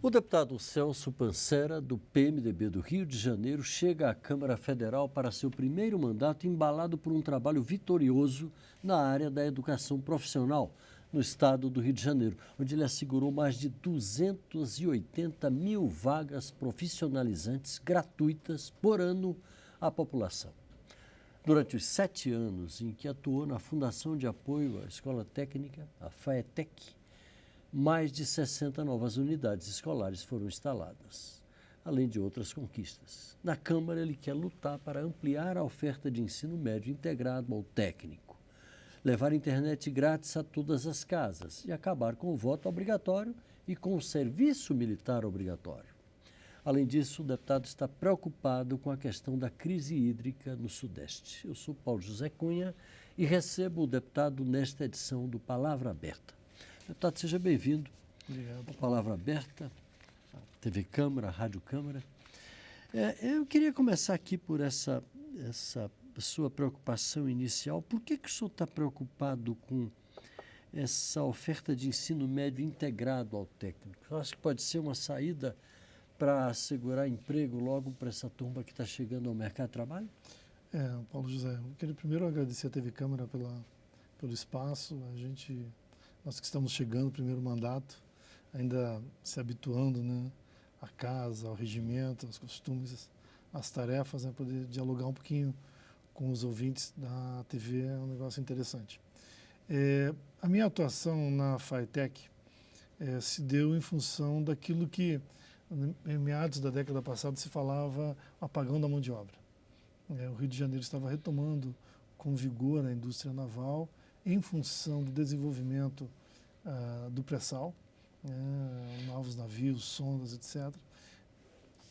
O deputado Celso Pancera, do PMDB do Rio de Janeiro, chega à Câmara Federal para seu primeiro mandato embalado por um trabalho vitorioso na área da educação profissional no estado do Rio de Janeiro, onde ele assegurou mais de 280 mil vagas profissionalizantes gratuitas por ano à população. Durante os 7 anos em que atuou na Fundação de Apoio à Escola Técnica, a FAETEC, mais de 60 novas unidades escolares foram instaladas, além de outras conquistas. Na Câmara, ele quer lutar para ampliar a oferta de ensino médio integrado ao técnico, levar internet grátis a todas as casas e acabar com o voto obrigatório e com o serviço militar obrigatório. Além disso, o deputado está preocupado com a questão da crise hídrica no Sudeste. Eu sou Paulo José Cunha e recebo o deputado nesta edição do Palavra Aberta. Deputado, seja bem-vindo. Obrigado. A Palavra Aberta, a TV Câmara, a Rádio Câmara. Eu queria começar aqui por essa sua preocupação inicial. Por que o senhor está preocupado com essa oferta de ensino médio integrado ao técnico? Eu acho que pode ser uma saída para assegurar emprego logo para essa turma que está chegando ao mercado de trabalho? Paulo José, eu queria primeiro agradecer a TV Câmara pelo espaço. Nós que estamos chegando no primeiro mandato, ainda se habituando, né, à casa, ao regimento, aos costumes, às tarefas, né, poder dialogar um pouquinho com os ouvintes da TV é um negócio interessante. A minha atuação na FAETEC se deu em função daquilo que, em meados da década passada, se falava apagão da mão de obra. O Rio de Janeiro estava retomando com vigor a indústria naval, em função do desenvolvimento do pré-sal, novos navios, sondas, etc.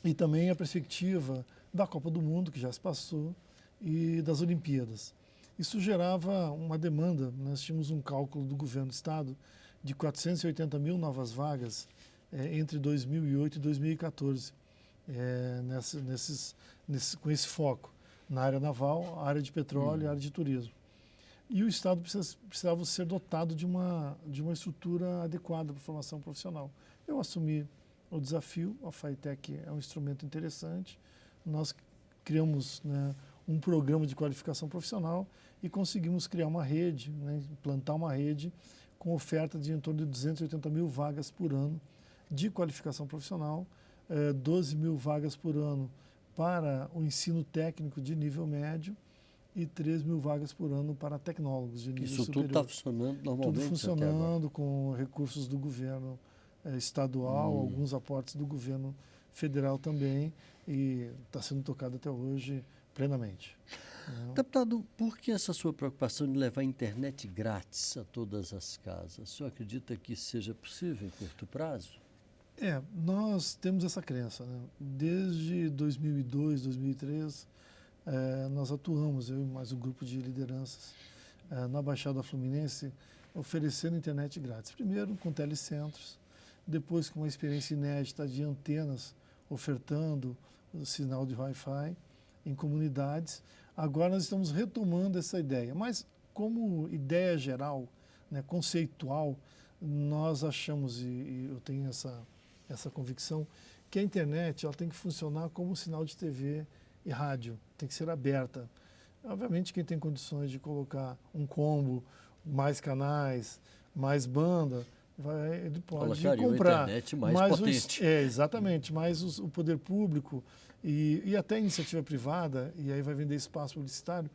E também a perspectiva da Copa do Mundo, que já se passou, e das Olimpíadas. Isso gerava uma demanda. Nós tínhamos um cálculo do governo do Estado de 480 mil novas vagas entre 2008 e 2014, com esse foco na área naval, área de petróleo e área de turismo. E o Estado precisava ser dotado de uma estrutura adequada para a formação profissional. Eu assumi o desafio, a FAETEC é um instrumento interessante, nós criamos, né, um programa de qualificação profissional e conseguimos criar uma rede, né, implantar uma rede com oferta de em torno de 280 mil vagas por ano de qualificação profissional, 12 mil vagas por ano para o ensino técnico de nível médio, e 3 mil vagas por ano para tecnólogos de nível superior. Isso tudo está funcionando normalmente? Tudo funcionando com recursos do governo estadual, alguns aportes do governo federal também, e está sendo tocado até hoje plenamente. Deputado, por que essa sua preocupação de levar internet grátis a todas as casas? O senhor acredita que isso seja possível em curto prazo? Nós temos essa crença, né? Desde 2002, 2003, nós atuamos, eu e mais um grupo de lideranças, na Baixada Fluminense, oferecendo internet grátis. Primeiro com telecentros, depois com uma experiência inédita de antenas, ofertando o sinal de Wi-Fi em comunidades. Agora nós estamos retomando essa ideia, mas como ideia geral, né, conceitual, nós achamos, e eu tenho essa convicção, que a internet ela tem que funcionar como um sinal de TV e rádio, tem que ser aberta. Obviamente quem tem condições de colocar um combo, mais canais, mais banda, ele pode comprar. Uma internet mais potente. Exatamente, mas o poder público e até a iniciativa privada, e aí vai vender espaço publicitário,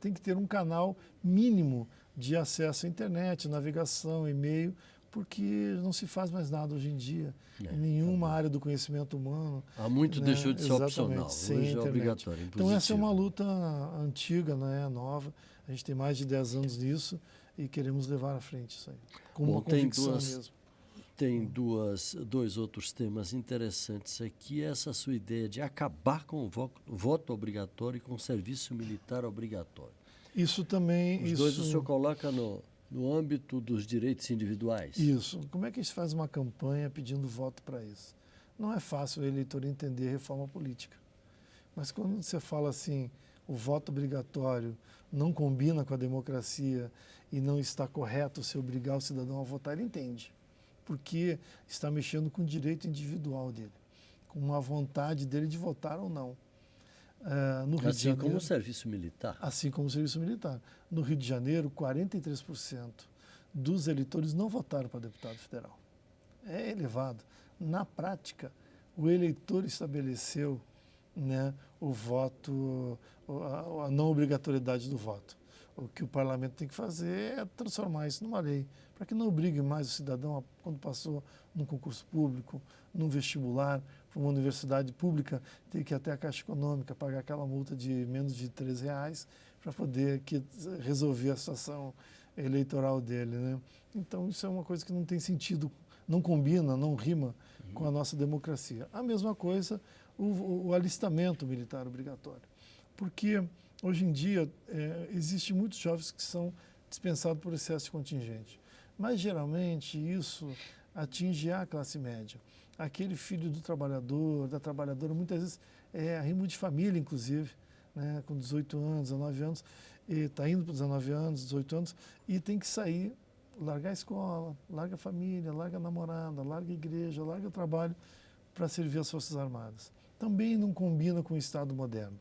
tem que ter um canal mínimo de acesso à internet, navegação, e-mail, porque não se faz mais nada hoje em dia, em nenhuma área do conhecimento humano. Há muito deixou de ser opcional, hoje é obrigatório, impositivo. Então essa é uma luta antiga, né, nova, a gente tem mais de 10 anos nisso e queremos levar à frente isso aí, com uma convicção mesmo. Tem dois outros temas interessantes aqui, essa sua ideia de acabar com o voto obrigatório e com o serviço militar obrigatório. Isso também... Os dois o senhor coloca no âmbito dos direitos individuais. Isso. Como é que a gente faz uma campanha pedindo voto para isso? Não é fácil o eleitor entender reforma política. Mas quando você fala assim, o voto obrigatório não combina com a democracia e não está correto se obrigar o cidadão a votar, ele entende. porque está mexendo com o direito individual dele, com uma vontade dele de votar ou não. No Rio de Assim como Janeiro, o serviço militar. assim como o serviço militar. No Rio de Janeiro, 43% dos eleitores não votaram para deputado federal. É elevado. Na prática, o eleitor estabeleceu, né, o voto, a não obrigatoriedade do voto. O que o parlamento tem que fazer é transformar isso numa lei, para que não obrigue mais o cidadão, quando passou num concurso público, num vestibular, para uma universidade pública, ter que ir até a Caixa Econômica pagar aquela multa de menos de R$ 3 para poder resolver a situação eleitoral dele, né? Então, isso é uma coisa que não tem sentido, não combina, não rima com a nossa democracia. A mesma coisa o alistamento militar obrigatório. Porque hoje em dia existem muitos jovens que são dispensados por excesso de contingente. Mas geralmente isso atinge a classe média. Aquele filho do trabalhador, da trabalhadora, muitas vezes é arrimo de família, inclusive, né, com 18 anos, 19 anos, e está indo para 19 anos, 18 anos, e tem que sair, largar a escola, larga a família, larga a namorada, larga a igreja, larga o trabalho para servir as Forças Armadas. Também não combina com o Estado moderno.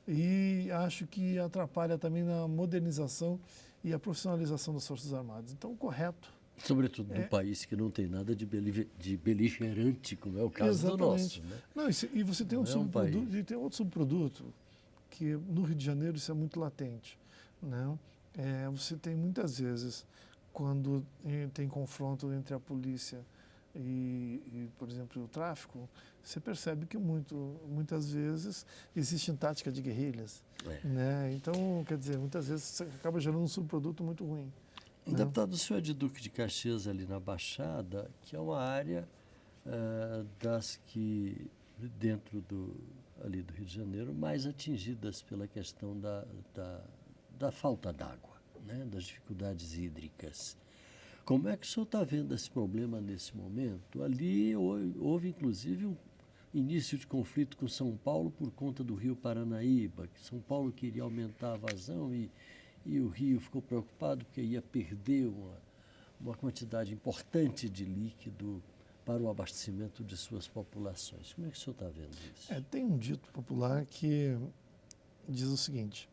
E acho que atrapalha também na modernização e a profissionalização das Forças Armadas. Então, o correto... Sobretudo num país que não tem nada de beligerante, como é o caso do nosso. Né? Não, e você tem e tem outro subproduto, que no Rio de Janeiro isso é muito latente. Né? Você tem muitas vezes, quando tem confronto entre a polícia por exemplo, o tráfico, você percebe que muitas vezes existe tática de guerrilhas. Né? Então, quer dizer, muitas vezes você acaba gerando um subproduto muito ruim. Deputado, o senhor é de Duque de Caxias, ali na Baixada, que é uma área das que, dentro ali do Rio de Janeiro, mais atingidas pela questão da falta d'água, né? Das dificuldades hídricas. Como é que o senhor está vendo esse problema nesse momento? Ali houve, inclusive, um início de conflito com São Paulo por conta do Rio Paranaíba, que São Paulo queria aumentar a vazão e o Rio ficou preocupado porque ia perder uma quantidade importante de líquido para o abastecimento de suas populações. Como é que o senhor está vendo isso? Tem um dito popular que diz o seguinte: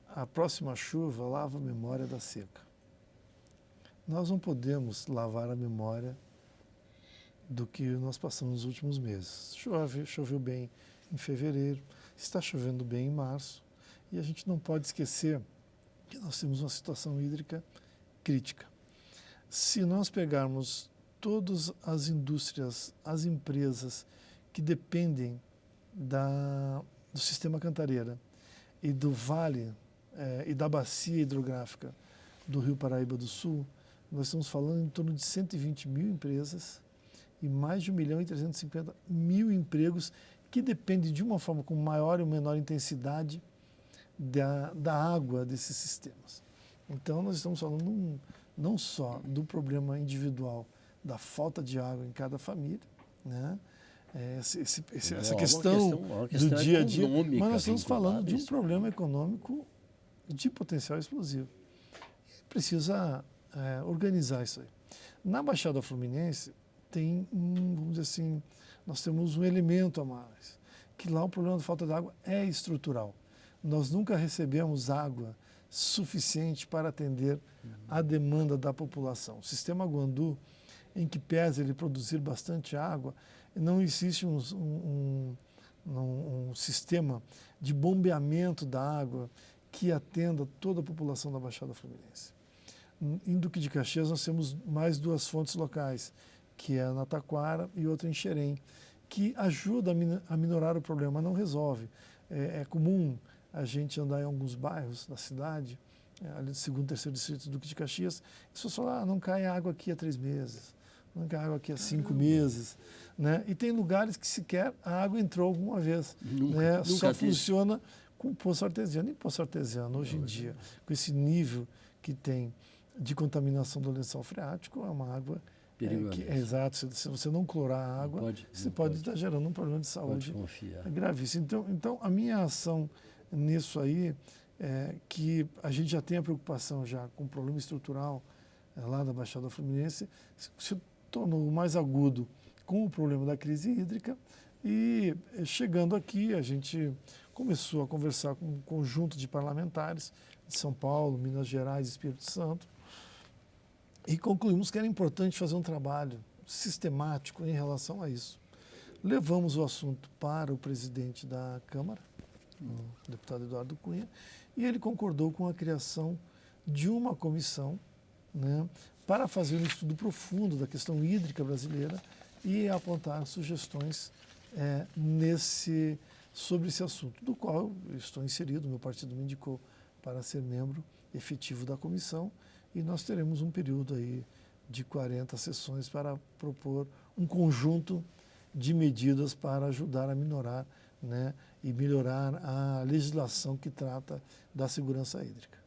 a próxima chuva lava a memória da seca. Nós não podemos lavar a memória do que nós passamos nos últimos meses. Choveu bem em fevereiro, está chovendo bem em março, e a gente não pode esquecer que nós temos uma situação hídrica crítica. Se nós pegarmos todas as indústrias, as empresas que dependem do sistema Cantareira e do vale e da bacia hidrográfica do Rio Paraíba do Sul, nós estamos falando em torno de 120 mil empresas e mais de 1.350.000 empregos que dependem de uma forma com maior ou menor intensidade da água desses sistemas. Então, nós estamos falando não só do problema individual da falta de água em cada família, né? Essa questão do dia a dia, mas nós estamos falando de um problema econômico de potencial explosivo. E precisa organizar isso aí. Na Baixada Fluminense tem vamos dizer assim, nós temos um elemento a mais, que lá o problema da falta de água é estrutural. Nós nunca recebemos água suficiente para atender a demanda da população. O sistema Guandu, em que pese ele produzir bastante água, não existe um sistema de bombeamento da água que atenda toda a população da Baixada Fluminense. Em Duque de Caxias nós temos mais duas fontes locais, que é na Taquara e outra em Xerém, que ajuda a minorar o problema, mas não resolve. É comum a gente andar em alguns bairros da cidade, ali do 2º, 3º distrito do Duque de Caxias, e as pessoas falam, não cai água aqui há 3 meses, não cai água aqui há 5 meses. Né? E tem lugares que sequer a água entrou alguma vez. Nunca só funciona com poço artesiano. E poço artesiano, hoje em dia, com esse nível que tem de contaminação do lençol freático, é uma água exato. Se você não clorar a água, você pode estar gerando um problema de saúde gravíssimo. Então, a minha ação nisso aí é que a gente já tem a preocupação já com o problema estrutural lá da Baixada Fluminense. Se tornou mais agudo com o problema da crise hídrica e, chegando aqui, a gente começou a conversar com um conjunto de parlamentares de São Paulo, Minas Gerais e Espírito Santo e concluímos que era importante fazer um trabalho sistemático em relação a isso. Levamos o assunto para o presidente da Câmara, o deputado Eduardo Cunha, e ele concordou com a criação de uma comissão, né, para fazer um estudo profundo da questão hídrica brasileira e apontar sugestões sobre esse assunto, do qual eu estou inserido, meu partido me indicou para ser membro efetivo da comissão, e nós teremos um período aí de 40 sessões para propor um conjunto de medidas para ajudar a minorar, né, e melhorar a legislação que trata da segurança hídrica.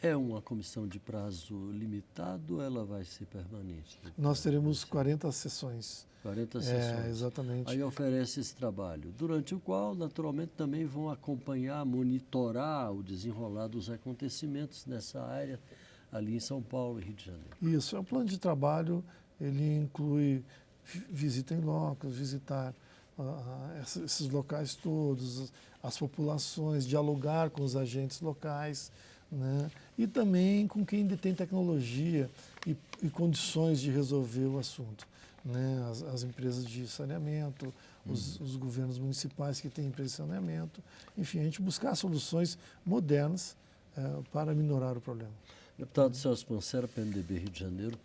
É uma comissão de prazo limitado ou ela vai ser permanente? Nós teremos 40 sessões. 40 sessões. Exatamente. Aí oferece esse trabalho, durante o qual, naturalmente, também vão acompanhar, monitorar o desenrolar dos acontecimentos nessa área, ali em São Paulo e Rio de Janeiro. Isso, é um plano de trabalho, ele inclui visita em locos, visitar esses locais todos, as populações, dialogar com os agentes locais, né? E também com quem detém tecnologia e condições de resolver o assunto, né? As empresas de saneamento, os governos municipais que têm empresas de saneamento, enfim, a gente buscar soluções modernas para minorar o problema. Deputado Celso Pancera, PMDB Rio de Janeiro,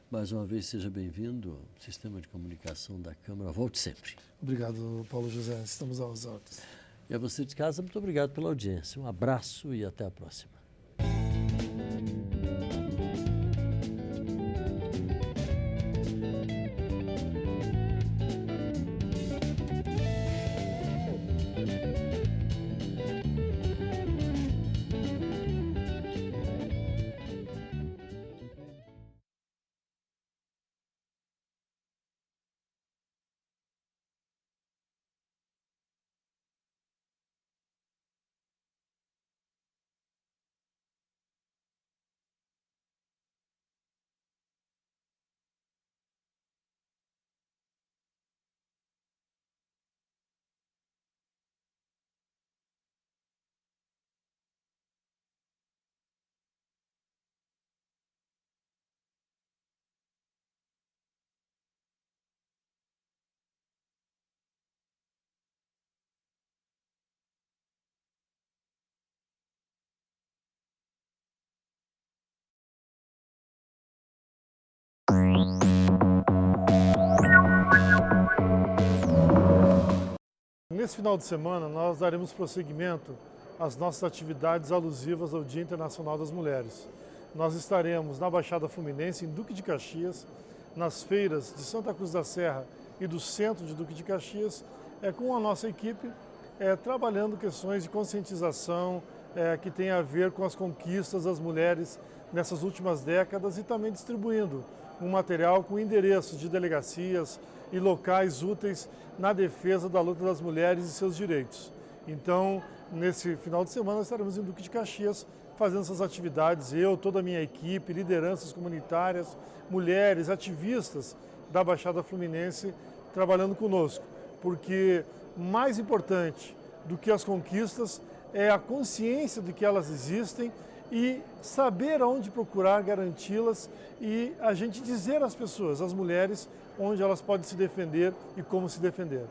mais uma vez seja bem-vindo ao Sistema de Comunicação da Câmara. Volte sempre. Obrigado, Paulo José. Estamos às ordens. E a você de casa, muito obrigado pela audiência. Um abraço e até a próxima. Nesse final de semana, nós daremos prosseguimento às nossas atividades alusivas ao Dia Internacional das Mulheres. Nós estaremos na Baixada Fluminense, em Duque de Caxias, nas feiras de Santa Cruz da Serra e do centro de Duque de Caxias, com a nossa equipe, trabalhando questões de conscientização que tem a ver com as conquistas das mulheres nessas últimas décadas e também distribuindo um material com endereços de delegacias e locais úteis na defesa da luta das mulheres e seus direitos. Então, nesse final de semana, estaremos em Duque de Caxias fazendo essas atividades, eu, toda a minha equipe, lideranças comunitárias, mulheres, ativistas da Baixada Fluminense trabalhando conosco, porque mais importante do que as conquistas é a consciência de que elas existem e saber onde procurar garanti-las e a gente dizer às pessoas, às mulheres, onde elas podem se defender e como se defender.